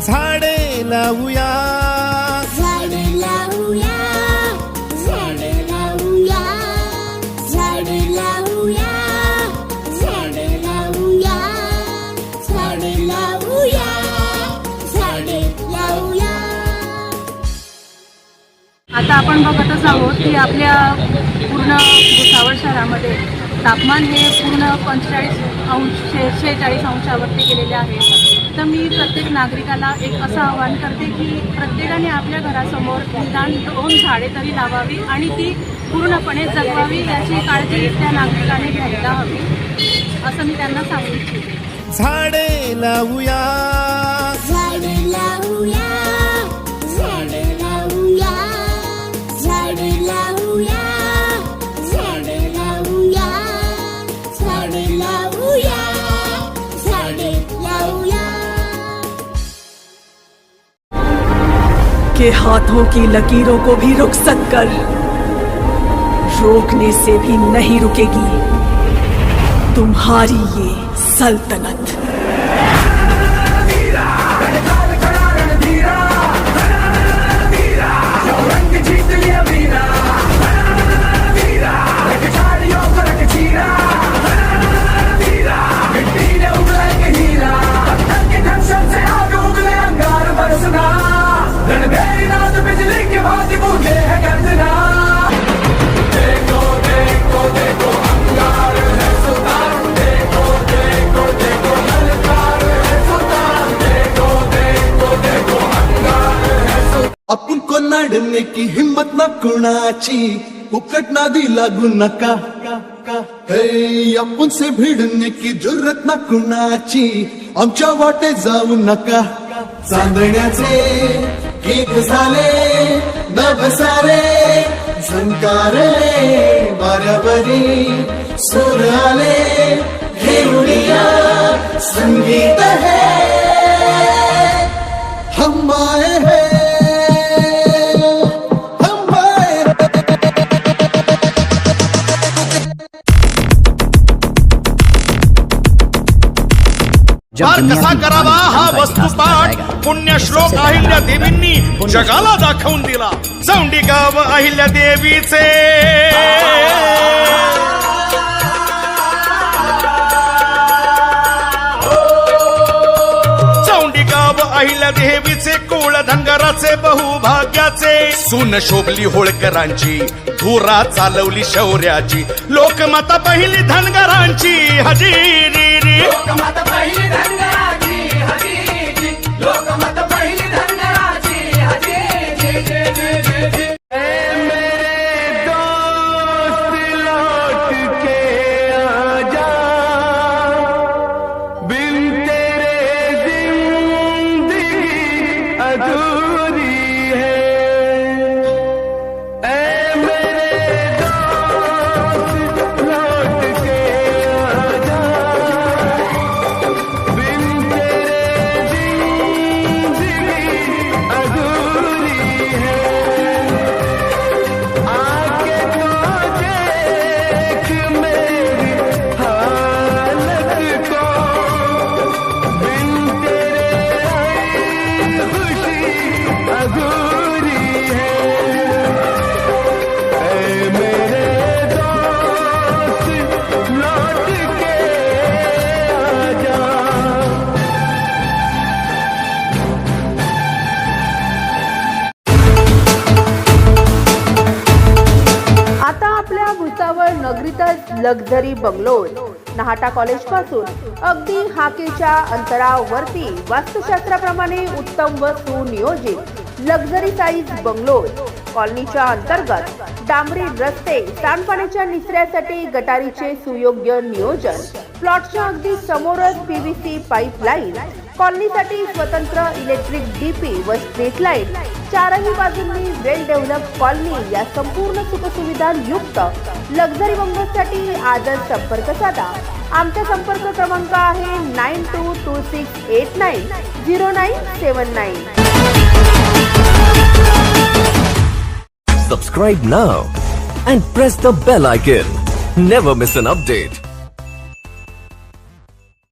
झाडे लावूया, झाडे लावूया, झाडे लावूया, झाडे लावूया, झाडे लावूया, झाडे लावूया, झाडे लावूया. आता आपण बघतच आहोत की आपल्या पूर्ण भुसावळ शहरामध्ये तापमान हे पूर्ण 45-46 अंशावरती गेलेले आहे. तर मी प्रत्येक नागरिकाला एक असं आवाहन करते की प्रत्येकाने आपल्या घरासमोर निदान 2 झाडे तरी लावावी आणि ती पूर्णपणे जगवावी याची काळजी त्या नागरिकाने घ्यायला हवी असं मी त्यांना सांगू इच्छिते. झाडे लावूया, झाडे लावूया, झाडे लावूया, झाडे लावूया, झाडे लावूया, झाडे लावूया, झाडे लावूया. के हाथों की लकीरों को भी रुक सककर रोकने से भी नहीं रुकेगी तुम्हारी ये सल्तनत. अपन को नडने की हिम्मत न कुणाची, फुकट नादी लागू नका. हे अपन से भिडणे की जुर्रत न कुणाची, आमच्या वाटे जाऊ नका. चांदण्याचे गीत झाले नभ सारे, झंकारले बराबरी सूर आले. घेऊया संगीत है हम आए हैं. फार कसा करावा हा वस्तुपाठ पुण्यश्लोक अहिल्या देवींनी जगाला दाखवून दिला. चौंडी गाव अहिल्या देवीचे चौंडी गाव अहिल्या देवीचे कुळ धनगराचे बहुभाग्याचे. सून शोभली होळकरांची, धुरा चालवली शौर्याची. लोकमाता पहिली धनगरांची हजेरी. लोकमाता पहिली धनगराची हजेरी, लोकमाता पहिली धनगराची हजेरी. मेरे दोस्त लौट के आजा, बिन तेरे जिंदगी अधूरी है. ऐ मेरे दोस्त लौट के आजा, बिन तेरे जिंदगी अधूरी है. आके तो देख मेरी हालत को, बिन तेरे आई खुशी अधूरी है. ऐ मेरे दोस्त लौट के आजा. आता आपल्या भुसावळ नगरीतच लक्झरी बंगलोज नहाटा कॉलेज पासून अगदी हाकेच्या अंतरावरती वास्तुशास्त्राप्रमाणे उत्तम व सुनियोजित लक्झरी साईज बंगलोज. कॉलनीच्या अंतर्गत डांबरी रस्ते, सांडपाण्याच्या निचऱ्यासाठी गटारीचे सुयोग्य नियोजन, प्लॉटच्या अगदी समोरच PVC पाईपलाईन, कॉलनीसाठी स्वतंत्र इलेक्ट्रिक DP व स्ट्रीट लाईट, चारही बाजूंनी वेल डेव्हलप कॉलनी या संपूर्ण सुखसुविधा युक्त लक्झरी बंगलोजसाठी आजच संपर्क साधा. आमचा संपर्क क्रमांक आहे 9226890979. Subscribe now and press the bell icon. Never miss an update.